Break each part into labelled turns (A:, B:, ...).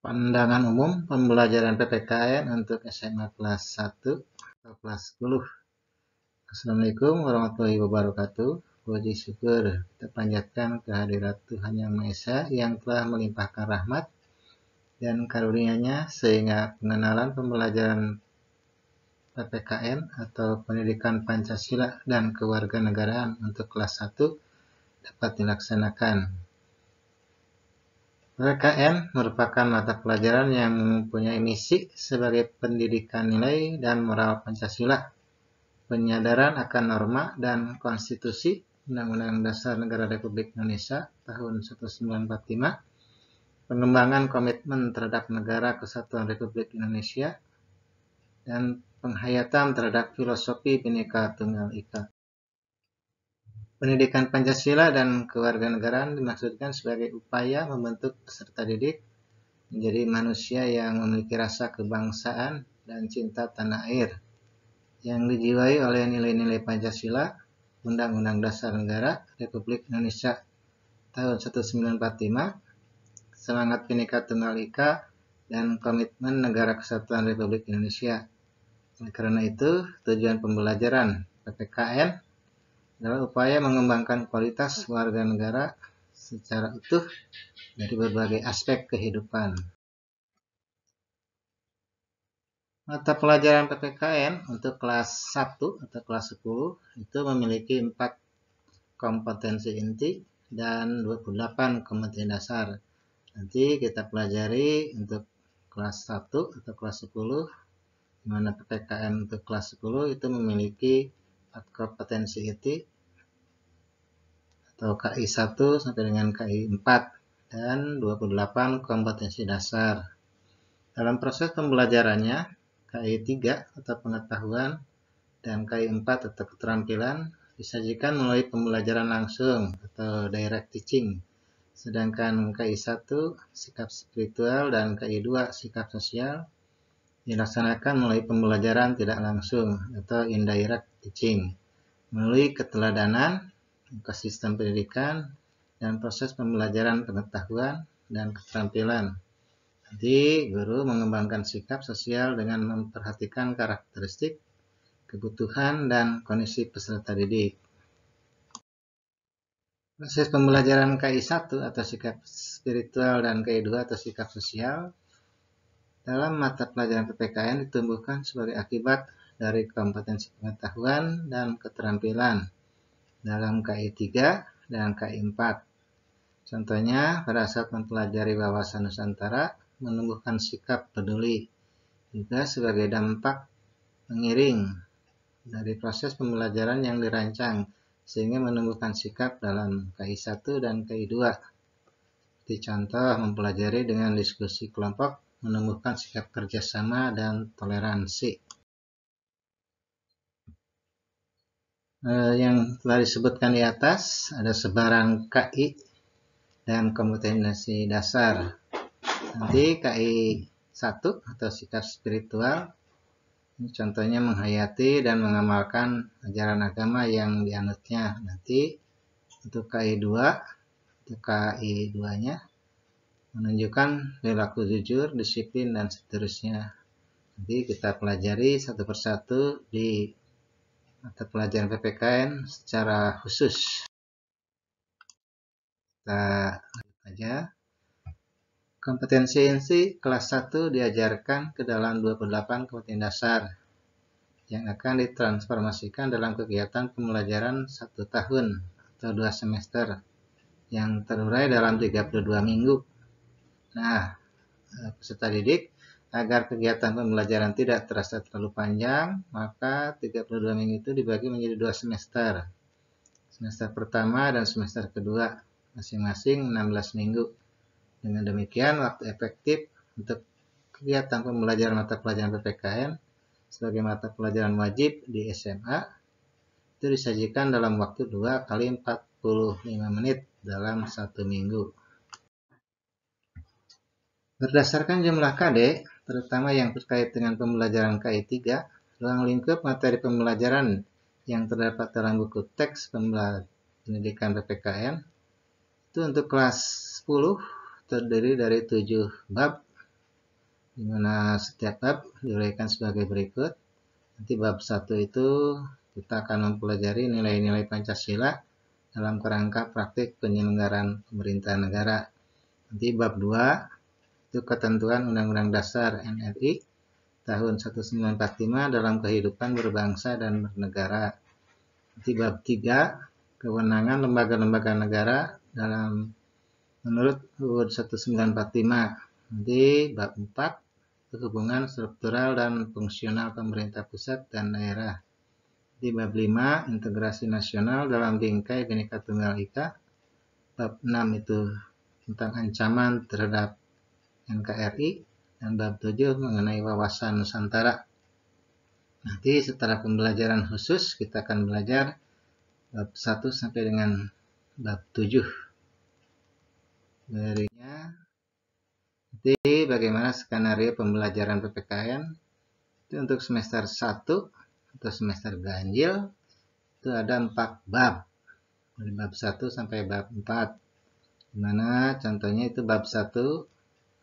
A: Pandangan umum pembelajaran PPKN untuk SMA kelas 1 atau kelas 10. Assalamualaikum warahmatullahi wabarakatuh. Puji syukur kita panjatkan kehadirat Tuhan Yang Maha Esa yang telah melimpahkan rahmat dan karunia-Nya sehingga pengenalan pembelajaran PPKN atau Pendidikan Pancasila dan Kewarganegaraan untuk kelas 1 dapat dilaksanakan. PPKN merupakan mata pelajaran yang mempunyai misi sebagai pendidikan nilai dan moral Pancasila, penyadaran akan norma dan konstitusi Undang-Undang Dasar Negara Republik Indonesia tahun 1945, pengembangan komitmen terhadap Negara Kesatuan Republik Indonesia, dan penghayatan terhadap filosofi Bhinneka Tunggal Ika. Pendidikan Pancasila dan Kewarganegaraan dimaksudkan sebagai upaya membentuk peserta didik menjadi manusia yang memiliki rasa kebangsaan dan cinta tanah air, yang dijiwai oleh nilai-nilai Pancasila, Undang-Undang Dasar Negara Republik Indonesia tahun 1945, semangat Bhinneka Tunggal Ika, dan komitmen Negara Kesatuan Republik Indonesia. Oleh karena itu, tujuan pembelajaran PPKN adalah upaya mengembangkan kualitas warga negara secara utuh dari berbagai aspek kehidupan. Mata pelajaran PPKN untuk kelas 1 atau kelas 10 itu memiliki 4 kompetensi inti dan 28 kompetensi dasar. Nanti kita pelajari untuk kelas 1 atau kelas 10, di mana PPKN untuk kelas 10 itu memiliki 4 kompetensi inti atau KI 1 sampai dengan KI 4 dan 28 kompetensi dasar. Dalam proses pembelajarannya, KI 3 atau pengetahuan dan KI 4 atau keterampilan disajikan melalui pembelajaran langsung atau direct teaching. Sedangkan KI 1 sikap spiritual dan KI 2 sikap sosial dilaksanakan melalui pembelajaran tidak langsung atau indirect teaching melalui keteladanan, ekosistem pendidikan, dan proses pembelajaran pengetahuan dan keterampilan. Jadi, guru mengembangkan sikap sosial dengan memperhatikan karakteristik, kebutuhan, dan kondisi peserta didik. Proses pembelajaran KI 1 atau sikap spiritual dan KI 2 atau sikap sosial dalam mata pelajaran PPKN ditumbuhkan sebagai akibat dari kompetensi pengetahuan dan keterampilan dalam KI 3 dan KI 4. Contohnya, pada saat mempelajari wawasan Nusantara, menumbuhkan sikap peduli, juga sebagai dampak mengiring dari proses pembelajaran yang dirancang, sehingga menumbuhkan sikap dalam KI 1 dan KI 2. Seperti contoh, mempelajari dengan diskusi kelompok, menumbuhkan sikap kerjasama dan toleransi. Yang telah disebutkan di atas, ada sebaran KI dan kompetensi dasar. Nanti KI 1 atau sikap spiritual, ini contohnya menghayati dan mengamalkan ajaran agama yang dianutnya. Nanti untuk KI 2, untuk KI 2-nya menunjukkan perilaku jujur, disiplin, dan seterusnya. Nanti kita pelajari satu persatu di mata pelajaran PPKN secara khusus. Kita lihat aja. Kompetensi inti kelas 1 diajarkan ke dalam 28 kompetensi dasar yang akan ditransformasikan dalam kegiatan pembelajaran 1 tahun atau 2 semester yang terurai dalam 32 minggu. Nah, peserta didik agar kegiatan pembelajaran tidak terasa terlalu panjang, maka 32 minggu itu dibagi menjadi 2 semester. Semester pertama dan semester kedua, masing-masing 16 minggu. Dengan demikian, waktu efektif untuk kegiatan pembelajaran mata pelajaran PPKN sebagai mata pelajaran wajib di SMA itu disajikan dalam waktu 2 kali 45 menit dalam 1 minggu. Berdasarkan jumlah KD, terutama yang terkait dengan pembelajaran KI 3, ruang lingkup materi pembelajaran yang terdapat dalam buku teks pendidikan PPKN itu untuk kelas 10 terdiri dari 7 bab di mana setiap bab diuraikan sebagai berikut. Nanti bab 1 itu kita akan mempelajari nilai-nilai Pancasila dalam kerangka praktik penyelenggaraan pemerintahan negara. Nanti bab 2 itu ketentuan Undang-Undang Dasar NRI tahun 1945 dalam kehidupan berbangsa dan bernegara. Nanti bab 3 kewenangan lembaga-lembaga negara dalam menurut UUD 1945. Nanti bab 4 hubungan struktural dan fungsional pemerintah pusat dan daerah. Di bab 5 integrasi nasional dalam bingkai Bhinneka Tunggal Ika. Bab 6 itu tentang ancaman terhadap NKRI, dan bab 7 mengenai wawasan Nusantara. Nanti setelah pembelajaran khusus kita akan belajar bab 1 sampai dengan bab 7. Berikutnya nanti bagaimana skenario pembelajaran PPKN itu untuk semester 1 atau semester ganjil itu ada 4 bab, dari bab 1 sampai bab 4, dimana contohnya itu bab 1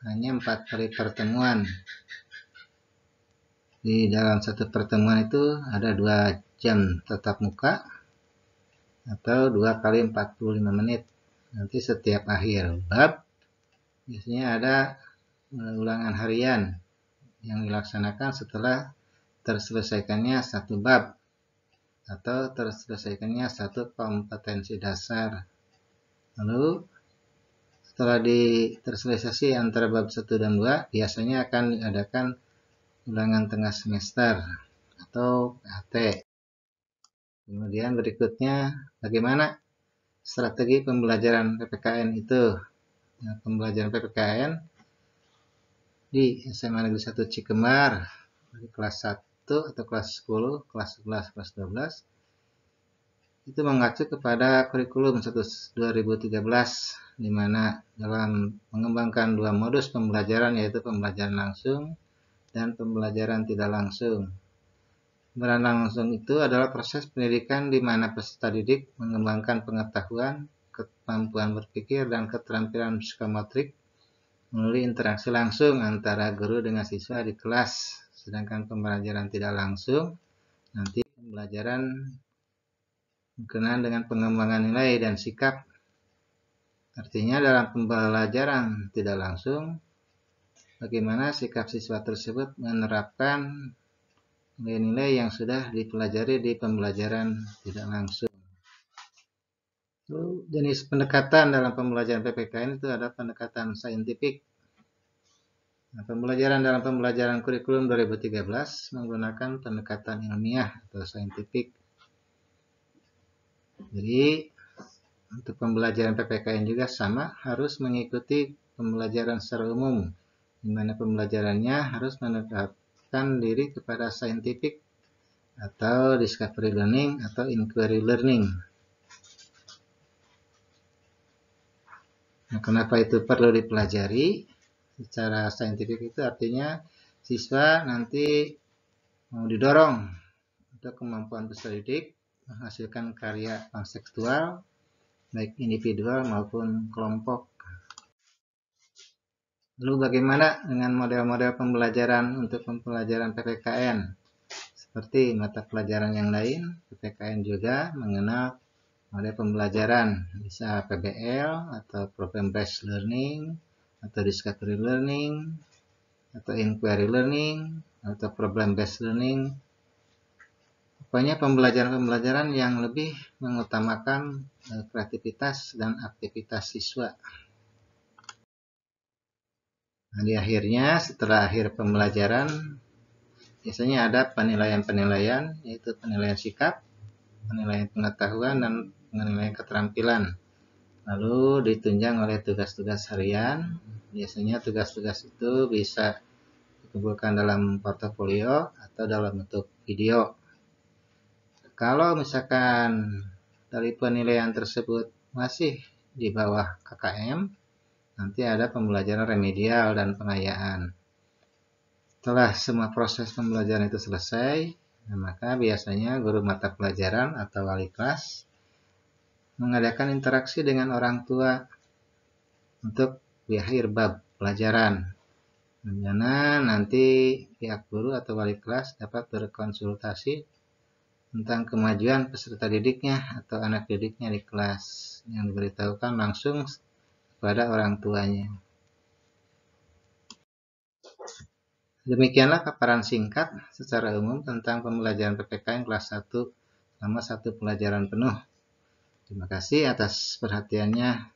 A: hanya 4 kali pertemuan. Di dalam satu pertemuan itu ada 2 jam tatap muka atau 2 kali 45 menit. Nanti setiap akhir bab biasanya ada ulangan harian yang dilaksanakan setelah terselesaikannya satu bab atau terselesaikannya satu kompetensi dasar. Lalu setelah terselesai antara bab 1 dan 2 biasanya akan diadakan ulangan tengah semester atau PAT. Kemudian berikutnya bagaimana strategi pembelajaran PPKN itu. Nah, pembelajaran PPKN di SMA Negeri 1 Cikembar dari kelas 1 atau kelas 10, kelas 11, kelas 12 itu mengacu kepada kurikulum 2013, di mana dalam mengembangkan 2 modus pembelajaran yaitu pembelajaran langsung dan pembelajaran tidak langsung. Pembelajaran langsung itu adalah proses pendidikan di mana peserta didik mengembangkan pengetahuan, kemampuan berpikir, dan keterampilan psikomotorik melalui interaksi langsung antara guru dengan siswa di kelas. Sedangkan pembelajaran tidak langsung nanti pembelajaran berkenaan dengan pengembangan nilai dan sikap. Artinya dalam pembelajaran tidak langsung bagaimana sikap siswa tersebut menerapkan nilai-nilai yang sudah dipelajari di pembelajaran tidak langsung. Lalu, jenis pendekatan dalam pembelajaran PPKN itu ada pendekatan saintifik. Nah, pembelajaran dalam pembelajaran kurikulum 2013 menggunakan pendekatan ilmiah atau saintifik. Jadi untuk pembelajaran PPKN juga sama, harus mengikuti pembelajaran secara umum, di mana pembelajarannya harus mendekatkan diri kepada scientific atau discovery learning atau inquiry learning. Nah, kenapa itu perlu dipelajari secara saintifik? Itu artinya siswa nanti mau didorong untuk kemampuan peserta didik menghasilkan karya konseptual baik individual maupun kelompok. Lalu bagaimana dengan model-model pembelajaran untuk pembelajaran PPKN? Seperti mata pelajaran yang lain, PPKN juga mengenal model pembelajaran, bisa PBL atau Problem Based Learning, atau Discovery Learning, atau Inquiry Learning, atau Problem Based Learning. Pokoknya pembelajaran-pembelajaran yang lebih mengutamakan kreativitas dan aktivitas siswa. Nah, di akhirnya, setelah akhir pembelajaran, biasanya ada penilaian-penilaian, yaitu penilaian sikap, penilaian pengetahuan, dan penilaian keterampilan. Lalu ditunjang oleh tugas-tugas harian. Biasanya tugas-tugas itu bisa dikumpulkan dalam portofolio atau dalam bentuk video. Kalau misalkan dari penilaian tersebut masih di bawah KKM, nanti ada pembelajaran remedial dan pengayaan. Setelah semua proses pembelajaran itu selesai, maka biasanya guru mata pelajaran atau wali kelas mengadakan interaksi dengan orang tua untuk di akhir bab pelajaran. di mana nanti pihak guru atau wali kelas dapat berkonsultasi tentang kemajuan peserta didiknya atau anak didiknya di kelas yang diberitahukan langsung kepada orang tuanya. Demikianlah paparan singkat secara umum tentang pembelajaran PPKN kelas 1 selama 1 pelajaran penuh. Terima kasih atas perhatiannya.